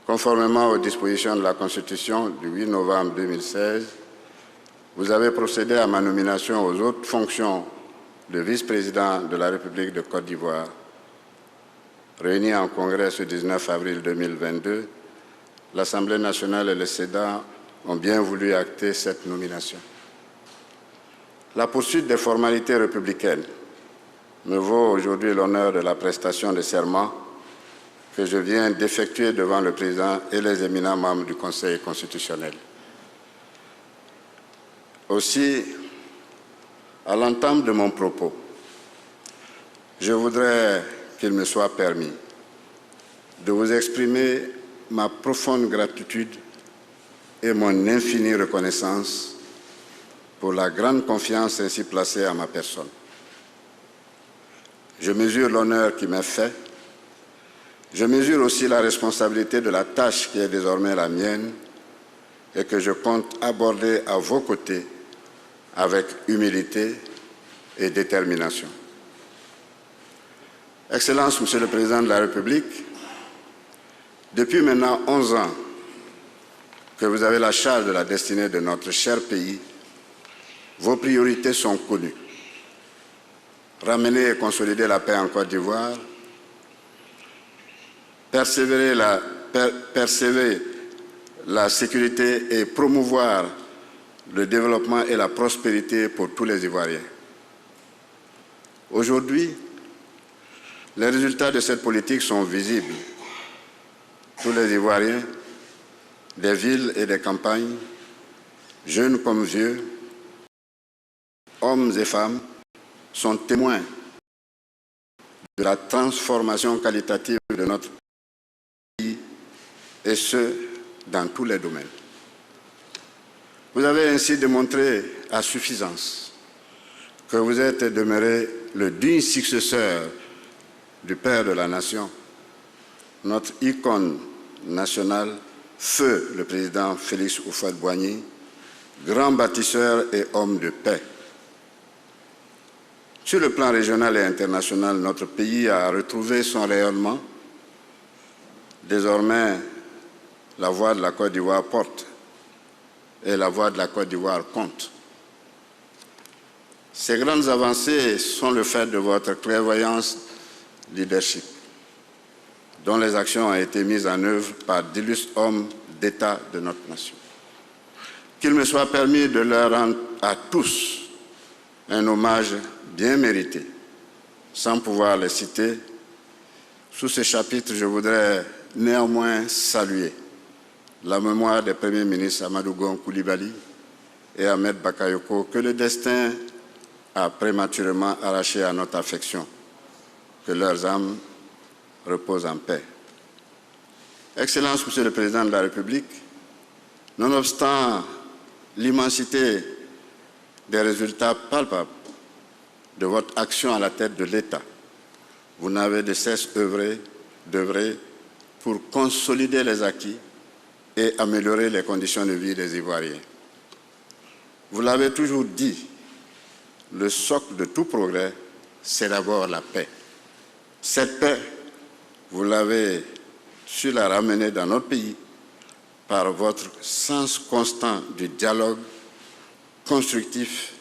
conformément aux dispositions de la Constitution du 8 novembre 2016, vous avez procédé à ma nomination aux autres fonctions de vice-président de la République de Côte d'Ivoire. Réunis en congrès ce 19 avril 2022, l'Assemblée nationale et le Sénat ont bien voulu acter cette nomination. La poursuite des formalités républicaines me vaut aujourd'hui l'honneur de la prestation de serment que je viens d'effectuer devant le Président et les éminents membres du Conseil constitutionnel. Aussi, à l'entame de mon propos, je voudrais qu'il me soit permis de vous exprimer ma profonde gratitude et mon infinie reconnaissance pour la grande confiance ainsi placée à ma personne. Je mesure l'honneur qui m'est fait. Je mesure aussi la responsabilité de la tâche qui est désormais la mienne et que je compte aborder à vos côtés avec humilité et détermination. Excellences, Monsieur le Président de la République, depuis maintenant 11 ans, que vous avez la charge de la destinée de notre cher pays, vos priorités sont connues. Ramener et consolider la paix en Côte d'Ivoire, persévérer la sécurité et promouvoir le développement et la prospérité pour tous les Ivoiriens. Aujourd'hui, les résultats de cette politique sont visibles. Tous les Ivoiriens, des villes et des campagnes, jeunes comme vieux, hommes et femmes, sont témoins de la transformation qualitative de notre pays, et ce, dans tous les domaines. Vous avez ainsi démontré à suffisance que vous êtes demeuré le digne successeur du Père de la Nation, notre icône nationale, feu le président Félix Houphouët-Boigny, grand bâtisseur et homme de paix. Sur le plan régional et international, notre pays a retrouvé son rayonnement. Désormais, la voix de la Côte d'Ivoire porte et la voix de la Côte d'Ivoire compte. Ces grandes avancées sont le fait de votre clairvoyance leadership, dont les actions ont été mises en œuvre par d'illustres hommes d'État de notre nation. Qu'il me soit permis de leur rendre à tous un hommage bien mérité. Sans pouvoir les citer, sous ce chapitre, je voudrais néanmoins saluer la mémoire des premiers ministres Amadou Gon Coulibaly et Ahmed Bakayoko, que le destin a prématurément arrachés à notre affection. Que leurs âmes reposent en paix. Excellence, Monsieur le Président de la République, nonobstant l'immensité des résultats palpables de votre action à la tête de l'État, vous n'avez de cesse d'œuvrer pour consolider les acquis et améliorer les conditions de vie des Ivoiriens. Vous l'avez toujours dit, le socle de tout progrès, c'est d'abord la paix. Cette paix, vous l'avez su la ramener dans notre pays par votre sens constant du dialogue constructif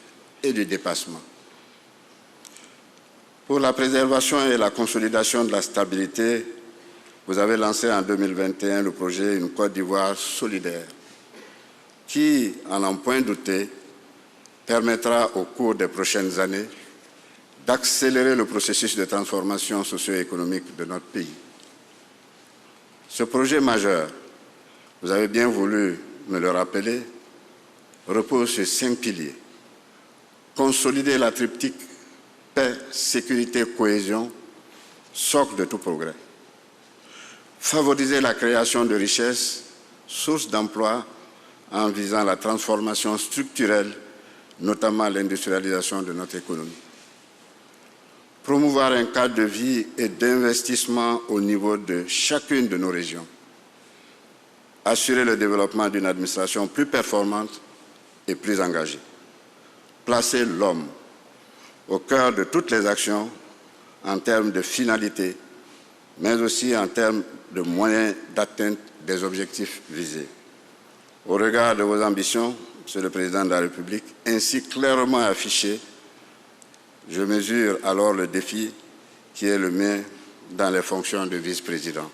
et du dépassement. Pour la préservation et la consolidation de la stabilité, vous avez lancé en 2021 le projet Une Côte d'Ivoire solidaire qui, à n'en point douter, permettra au cours des prochaines années d'accélérer le processus de transformation socio-économique de notre pays. Ce projet majeur, vous avez bien voulu me le rappeler, repose sur 5 piliers. Consolider la triptyque paix, sécurité, cohésion, socle de tout progrès. Favoriser la création de richesses, source d'emplois en visant la transformation structurelle, notamment l'industrialisation de notre économie. Promouvoir un cadre de vie et d'investissement au niveau de chacune de nos régions. Assurer le développement d'une administration plus performante et plus engagée. Placer l'homme au cœur de toutes les actions en termes de finalité, mais aussi en termes de moyens d'atteinte des objectifs visés. Au regard de vos ambitions, Monsieur le Président de la République, ainsi clairement affichées, je mesure alors le défi qui est le mien dans les fonctions de vice-président.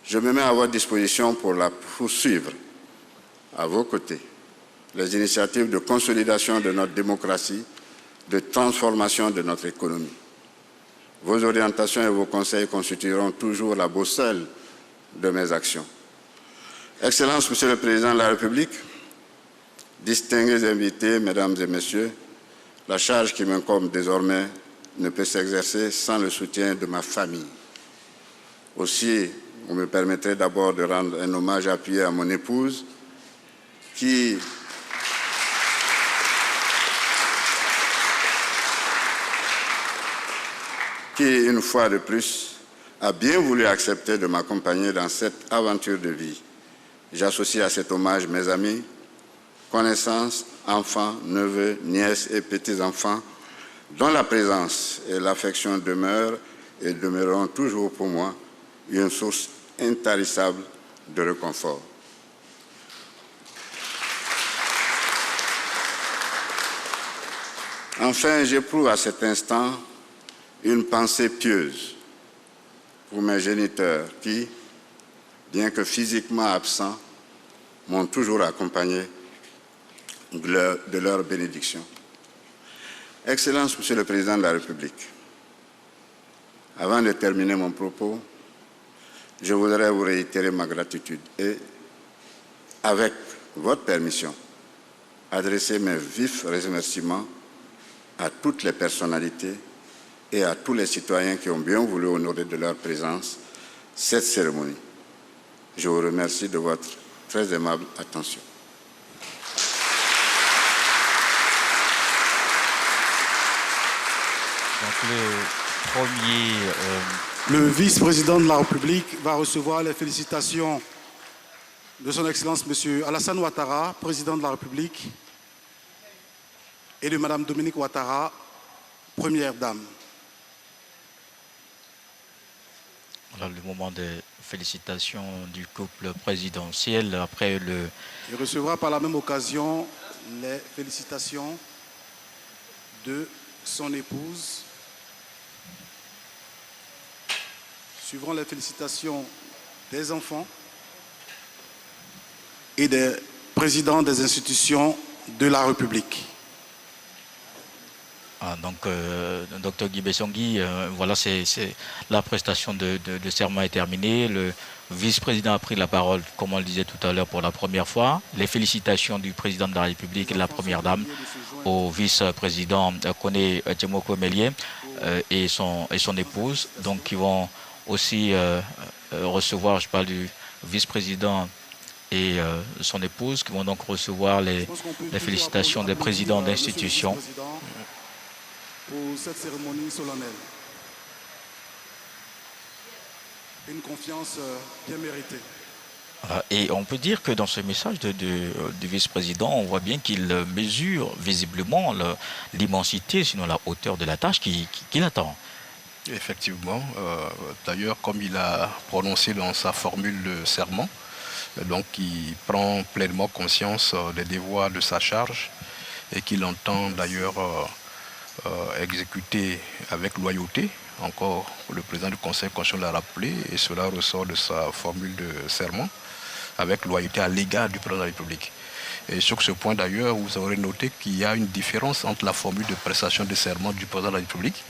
Je me mets à votre disposition pour la poursuivre à vos côtés. Les initiatives de consolidation de notre démocratie, de transformation de notre économie. Vos orientations et vos conseils constitueront toujours la boussole de mes actions. Excellence, Monsieur le Président de la République, distingués invités, Mesdames et Messieurs, la charge qui m'incombe désormais ne peut s'exercer sans le soutien de ma famille. Aussi, vous me permettrez d'abord de rendre un hommage appuyé à mon épouse qui une fois de plus, a bien voulu accepter de m'accompagner dans cette aventure de vie. J'associe à cet hommage mes amis, connaissances, enfants, neveux, nièces et petits-enfants, dont la présence et l'affection demeurent et demeureront toujours pour moi une source intarissable de réconfort. Enfin, j'éprouve à cet instant une pensée pieuse pour mes géniteurs qui, bien que physiquement absents, m'ont toujours accompagné de leur bénédiction. Excellence, Monsieur le Président de la République, avant de terminer mon propos, je voudrais vous réitérer ma gratitude et, avec votre permission, adresser mes vifs remerciements à toutes les personnalités et à tous les citoyens qui ont bien voulu honorer de leur présence cette cérémonie. Je vous remercie de votre très aimable attention. Donc le vice-président de la République va recevoir les félicitations de son Excellence M. Alassane Ouattara, président de la République, et de Mme Dominique Ouattara, première dame. Voilà le moment de félicitations du couple présidentiel. Après le... Il recevra par la même occasion les félicitations de son épouse. Suivront les félicitations des enfants et des présidents des institutions de la République. Donc, Dr Guy Bessongui, voilà, la prestation de serment est terminée. Le vice-président a pris la parole, comme on le disait tout à l'heure, pour la première fois. Les félicitations du président de la République et de la première dame au vice-président Kone Temoko Melie et son épouse, donc qui vont aussi recevoir, je parle du vice-président et son épouse, qui vont donc recevoir les félicitations des présidents d'institutions. Pour cette cérémonie solennelle. Une confiance bien méritée. Et on peut dire que dans ce message du vice-président, on voit bien qu'il mesure visiblement l'immensité, sinon la hauteur de la tâche qu'il attend. Effectivement. D'ailleurs, comme il a prononcé dans sa formule de serment, donc il prend pleinement conscience des devoirs de sa charge et qu'il entend d'ailleurs exécuté avec loyauté. Encore, le président du Conseil constitutionnel l'a rappelé, et cela ressort de sa formule de serment, avec loyauté à l'égard du président de la République. Et sur ce point d'ailleurs, vous aurez noté qu'il y a une différence entre la formule de prestation de serment du président de la République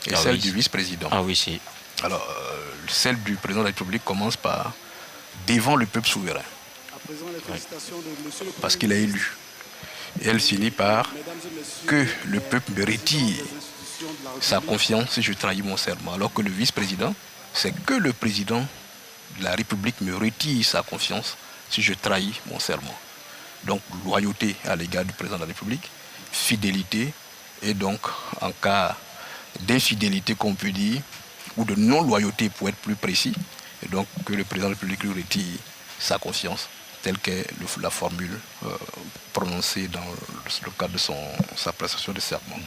et celle du vice-président. Ah oui, si. Alors, celle du président de la République commence par « devant le peuple souverain », parce qu'il est élu. Et elle finit par que le peuple me retire sa confiance si je trahis mon serment. Alors que le vice-président, c'est que le président de la République me retire sa confiance si je trahis mon serment. Donc loyauté à l'égard du président de la République, fidélité, et donc en cas d'infidélité qu'on peut dire, ou de non-loyauté pour être plus précis, et donc que le président de la République lui retire sa confiance, telle qu'est la formule prononcée dans le cadre de sa prestation de serment.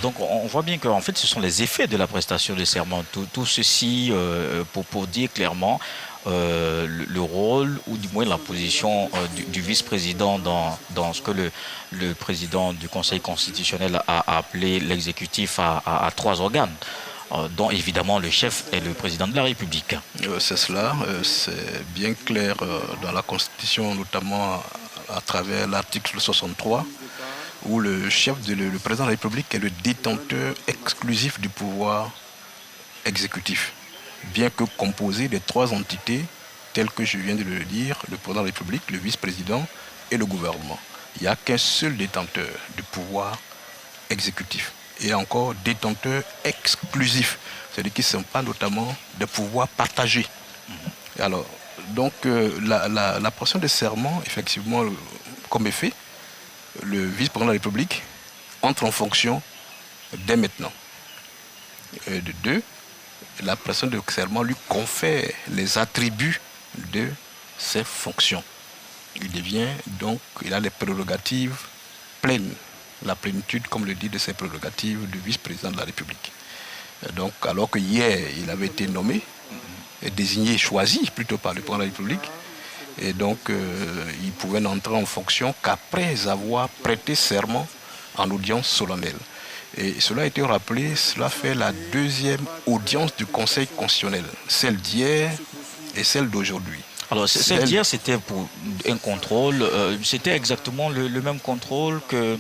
Donc on voit bien qu'en fait ce sont les effets de la prestation de serment. Tout ceci pour dire clairement le rôle ou du moins la position du vice-président dans ce que le président du Conseil constitutionnel a appelé l'exécutif à trois organes, dont évidemment le chef est le président de la République. C'est cela, c'est bien clair dans la Constitution, notamment à travers l'article 63, où le président de la République est le détenteur exclusif du pouvoir exécutif, bien que composé de trois entités, telles que je viens de le dire, le président de la République, le vice-président et le gouvernement. Il n'y a qu'un seul détenteur du pouvoir exécutif. Et encore détenteur exclusif, c'est-à-dire qui ne sont pas notamment des pouvoirs partagés. Alors, donc, la prestation de serment, effectivement, comme effet, le vice-président de la République entre en fonction dès maintenant. Et de deux, la prestation de serment lui confère les attributs de ses fonctions. Il devient donc, il a les prérogatives pleines, la plénitude, comme le dit, de ses prérogatives du vice-président de la République. Et donc, alors que hier, il avait été nommé, désigné, choisi plutôt par le président de la République, et donc il pouvait n'entrer en fonction qu'après avoir prêté serment en audience solennelle. Et cela a été rappelé, cela fait la deuxième audience du Conseil constitutionnel, celle d'hier et celle d'aujourd'hui. Alors, celle d'hier, c'était pour un contrôle, c'était exactement le même contrôle que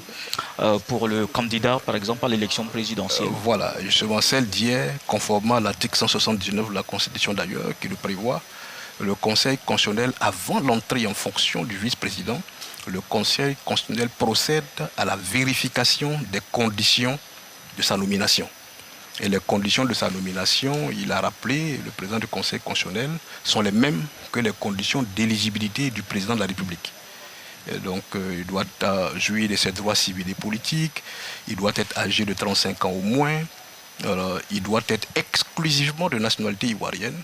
pour le candidat, par exemple, à l'élection présidentielle. Voilà, justement, celle d'hier, conformément à l'article 179 de la Constitution d'ailleurs, qui le prévoit, le Conseil constitutionnel, avant l'entrée en fonction du vice-président, le Conseil constitutionnel procède à la vérification des conditions de sa nomination. Et les conditions de sa nomination, il a rappelé, le président du Conseil constitutionnel, sont les mêmes que les conditions d'éligibilité du président de la République. Et donc, il doit jouir de ses droits civils et politiques, il doit être âgé de 35 ans au moins, il doit être exclusivement de nationalité ivoirienne,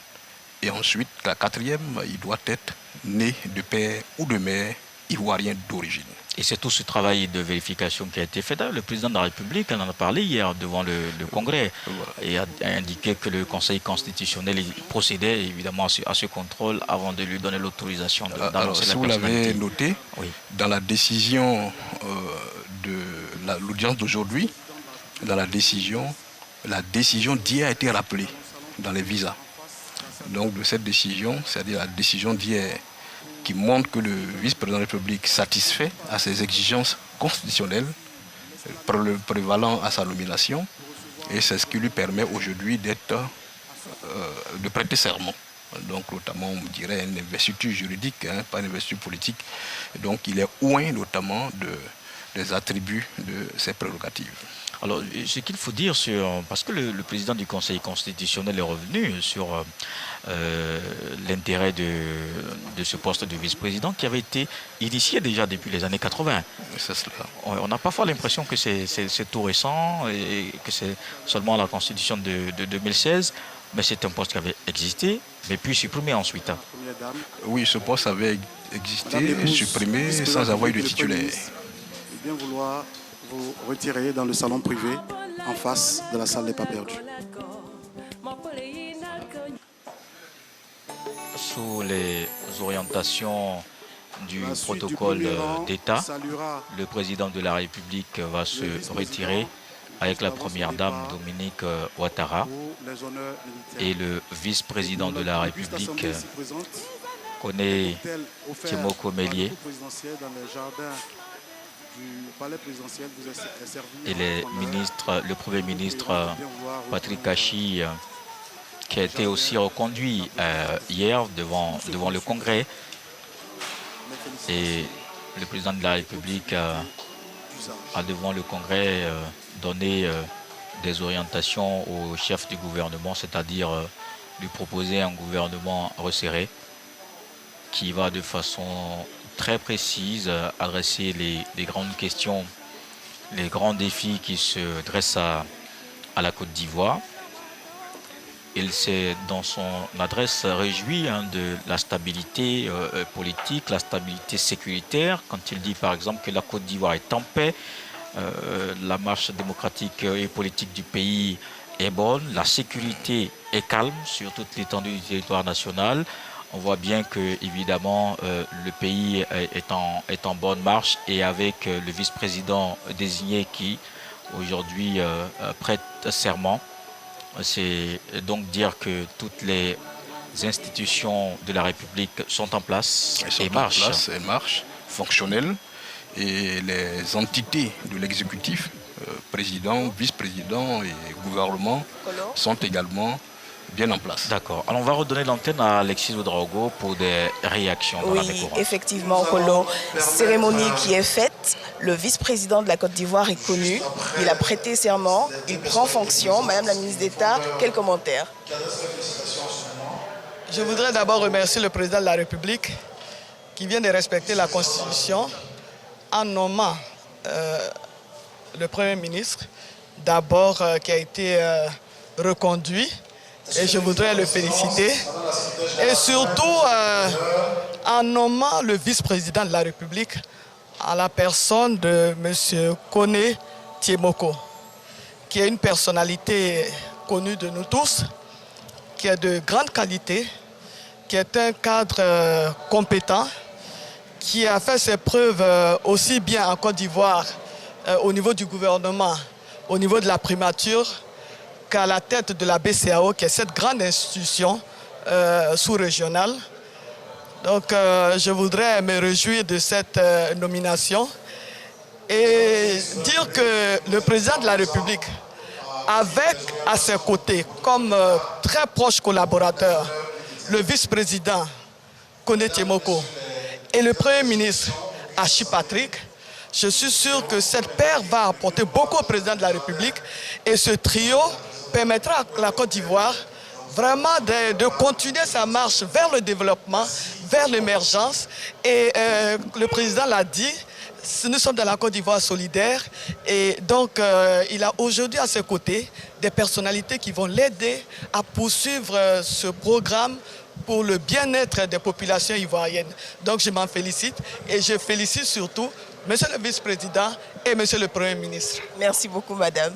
et ensuite, la quatrième, il doit être né de père ou de mère ivoirien d'origine. Et c'est tout ce travail de vérification qui a été fait. Le président de la République en a parlé hier devant le Congrès et a indiqué que le Conseil constitutionnel procédait évidemment à ce contrôle avant de lui donner l'autorisation d'annoncer la personnalité. Si vous l'avez noté, oui, dans la décision de l'audience d'aujourd'hui, dans la décision d'hier a été rappelée dans les visas. Donc de cette décision, c'est-à-dire la décision d'hier, qui montre que le vice-président de la République satisfait à ses exigences constitutionnelles prévalant à sa nomination, et c'est ce qui lui permet aujourd'hui de prêter serment. Donc notamment, on dirait une investiture juridique, pas une investiture politique. Donc il est oint notamment des attributs de ses prérogatives. Alors, ce qu'il faut dire, parce que le président du Conseil constitutionnel est revenu sur l'intérêt de ce poste de vice-président qui avait été initié déjà depuis les années 80. C'est cela. On a parfois l'impression que c'est tout récent et que c'est seulement la Constitution de 2016, mais c'est un poste qui avait existé, mais puis supprimé ensuite. Oui, ce poste avait existé, supprimé sans avoir eu de titulaire. Bien vouloir vous retirer dans le salon privé en face de la salle des pas perdus. Sous les orientations du protocole d'État, le président de la République va se retirer avec la première dame Dominique Ouattara et le vice-président de la République Koné Tiemoko Melie et le Premier ministre Patrick Kachi, qui a été aussi reconduit hier devant le Congrès. Et le président de la République a devant le Congrès donné des orientations au chef du gouvernement, c'est-à-dire lui proposer un gouvernement resserré qui va de façon très précise adresser les grandes questions, les grands défis qui se dressent à la Côte d'Ivoire. Il s'est dans son adresse réjoui de la stabilité politique, la stabilité sécuritaire, quand il dit par exemple que la Côte d'Ivoire est en paix, la marche démocratique et politique du pays est bonne, la sécurité est calme sur toute l'étendue du territoire national. On voit bien que, évidemment, le pays est en bonne marche et avec le vice-président désigné qui, aujourd'hui, prête serment. C'est donc dire que toutes les institutions de la République sont en place et marchent, fonctionnelles. Et les entités de l'exécutif, président, vice-président et gouvernement, sont également bien en place. D'accord. Alors on va redonner l'antenne à Alexis Ouedraogo pour des réactions. Oui, effectivement, Kolo. Cérémonie qui est faite. Le vice-président de la Côte d'Ivoire est connu. Il a prêté serment. Il prend fonction. Madame la ministre d'État, quel commentaire? Je voudrais d'abord remercier le président de la République qui vient de respecter la Constitution en nommant le Premier ministre, d'abord qui a été reconduit. Et je voudrais le féliciter. Et surtout en nommant le vice-président de la République à la personne de M. Koné Tiemoko, qui est une personnalité connue de nous tous, qui est de grande qualité, qui est un cadre compétent, qui a fait ses preuves aussi bien en Côte d'Ivoire au niveau du gouvernement au niveau de la primature qu'à la tête de la BCEAO, qui est cette grande institution sous-régionale. Donc, je voudrais me réjouir de cette nomination et dire que le président de la République, avec à ses côtés, comme très proche collaborateur, le vice-président Koné Tiemoko et le Premier ministre Hachi Patrick, je suis sûr que cette paire va apporter beaucoup au président de la République et ce trio permettra à la Côte d'Ivoire vraiment de continuer sa marche vers le développement, vers l'émergence. Et le président l'a dit, nous sommes dans la Côte d'Ivoire solidaire et donc il a aujourd'hui à ses côtés des personnalités qui vont l'aider à poursuivre ce programme pour le bien-être des populations ivoiriennes. Donc je m'en félicite et je félicite surtout Monsieur le vice-président et Monsieur le Premier ministre. Merci beaucoup, madame.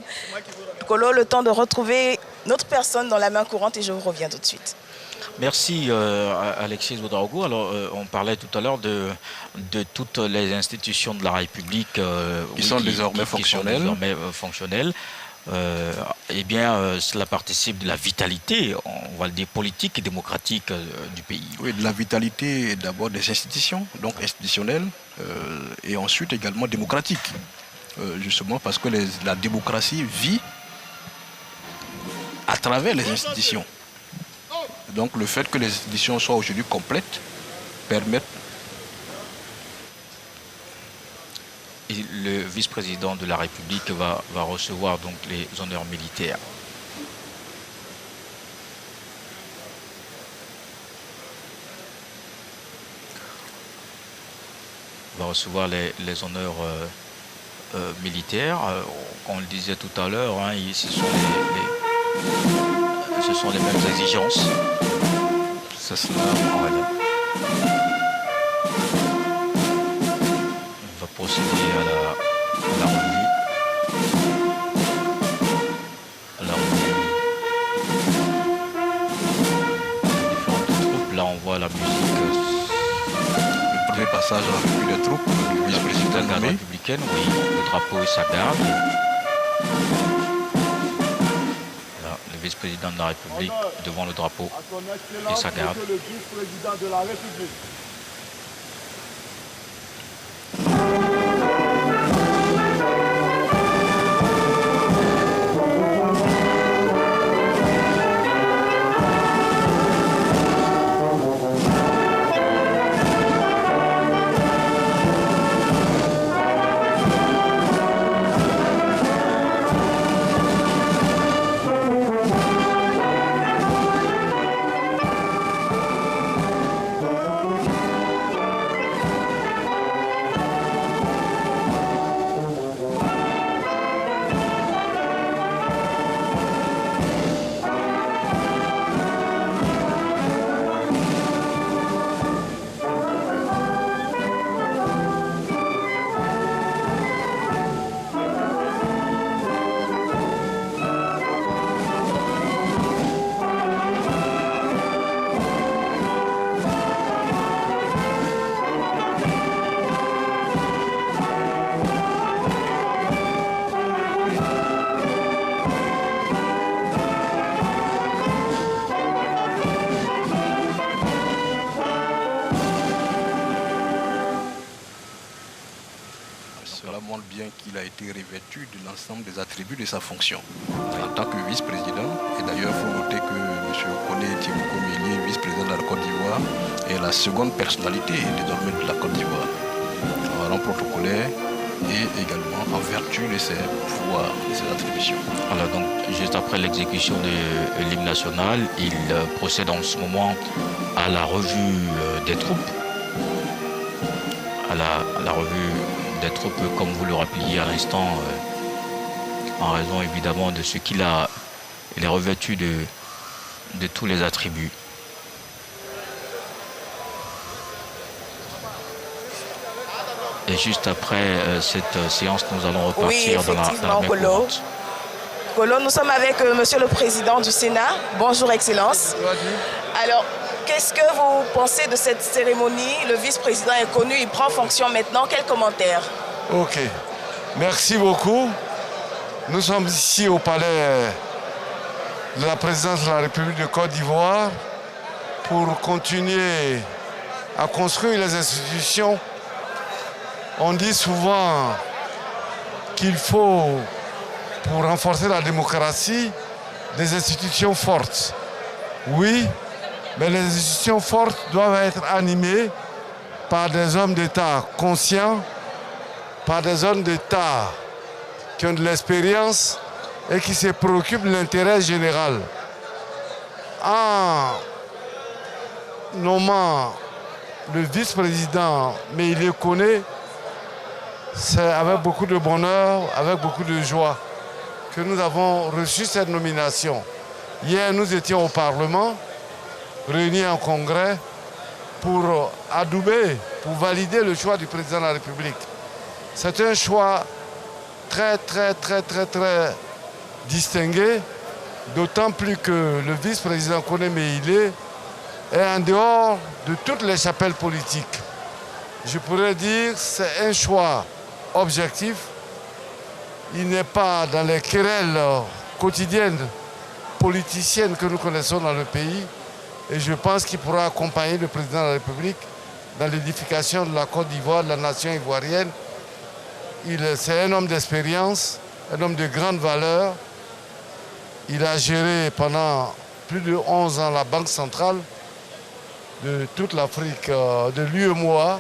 Kolo, le temps de retrouver notre personne dans la main courante et je vous reviens tout de suite. Merci Alexis Ouedraogo. Alors on parlait tout à l'heure de toutes les institutions de la République qui sont désormais fonctionnelles. Eh bien, cela participe de la vitalité, on va le dire, politique et démocratique du pays. Oui, de la vitalité d'abord des institutions, donc institutionnelles, et ensuite également démocratique. Justement parce que la démocratie vit à travers les institutions. Donc le fait que les institutions soient aujourd'hui complètes permettent. Et le vice-président de la République va recevoir donc les honneurs militaires. Va recevoir les honneurs militaires. On le disait tout à l'heure, hein, ce sont les mêmes exigences. Ça sera, on va procéder à la revue. Différentes troupes. Là, on voit la musique. Le premier passage à la revue des troupes, le vice-président de la garde républicaine, oui, le drapeau et sa garde. Là, le vice-président de la République devant le drapeau et sa garde. Le vice-président de la République. qu'il a été revêtu de l'ensemble des attributs de sa fonction en tant que vice-président. Et d'ailleurs, il faut noter que M. Koné Tiemoko Mélié, vice-président de la Côte d'Ivoire, est la seconde personnalité désormais de la Côte d'Ivoire, en rang protocolaire et également en vertu de ses pouvoirs, de ses attributions. Alors donc, juste après l'exécution de l'hymne national, il procède en ce moment à la revue des troupes, à la revue des troupes, comme vous le rappeliez à l'instant, en raison évidemment de ce qu'il a, il est revêtu de tous les attributs. Et juste après cette séance, nous allons repartir dans la même courante. Kolo, nous sommes avec Monsieur le Président du Sénat. Bonjour, Excellence. Alors, qu'est-ce que vous pensez de cette cérémonie? Le vice-président est connu, il prend fonction maintenant. Quel commentaire? Ok. Merci beaucoup. Nous sommes ici au palais de la présidence de la République de Côte d'Ivoire pour continuer à construire les institutions. On dit souvent qu'il faut, pour renforcer la démocratie, des institutions fortes. Oui, mais les institutions fortes doivent être animées par des hommes d'État conscients, par des hommes d'État qui ont de l'expérience et qui se préoccupent de l'intérêt général. En nommant le vice-président, mais il le connaît, c'est avec beaucoup de bonheur, avec beaucoup de joie que nous avons reçu cette nomination. Hier, nous étions au Parlement, réunis en congrès, pour adouber, pour valider le choix du président de la République. C'est un choix très distingué, d'autant plus que le vice-président Koné Meïlé est en dehors de toutes les chapelles politiques. Je pourrais dire que c'est un choix objectif. Il n'est pas dans les querelles quotidiennes politiciennes que nous connaissons dans le pays. Et je pense qu'il pourra accompagner le président de la République dans l'édification de la Côte d'Ivoire, de la nation ivoirienne. C'est un homme d'expérience, un homme de grande valeur. Il a géré pendant plus de 11 ans la Banque centrale de toute l'Afrique, de l'UEMOA.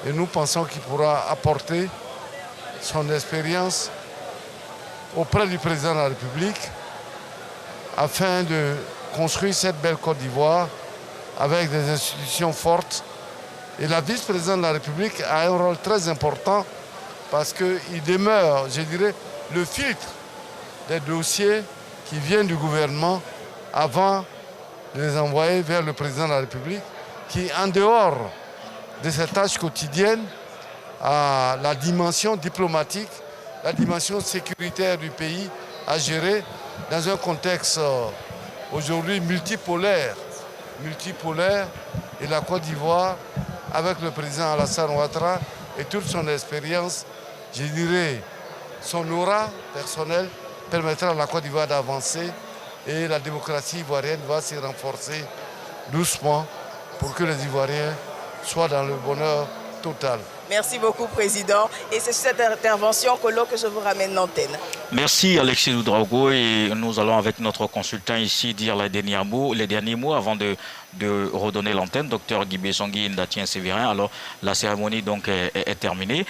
Et nous pensons qu'il pourra apporter son expérience auprès du président de la République afin de construire cette belle Côte d'Ivoire avec des institutions fortes. Et la vice-présidente de la République a un rôle très important parce qu'il demeure, je dirais, le filtre des dossiers qui viennent du gouvernement avant de les envoyer vers le président de la République qui, en dehors de ces tâches quotidiennes, a la dimension diplomatique, la dimension sécuritaire du pays à gérer dans un contexte aujourd'hui multipolaire. Et la Côte d'Ivoire, avec le président Alassane Ouattara et toute son expérience, je dirais, son aura personnelle permettra à la Côte d'Ivoire d'avancer et la démocratie ivoirienne va se renforcer doucement pour que les Ivoiriens soient dans le bonheur total. Merci beaucoup, Président. Et c'est sur cette intervention, Kolo, que je vous ramène l'antenne. Merci, Alexis Ouedraogo. Et nous allons, avec notre consultant ici, dire les derniers mots avant de redonner l'antenne. Docteur Guy Bessongui Ndatien Sévérin. Alors, la cérémonie donc, est terminée.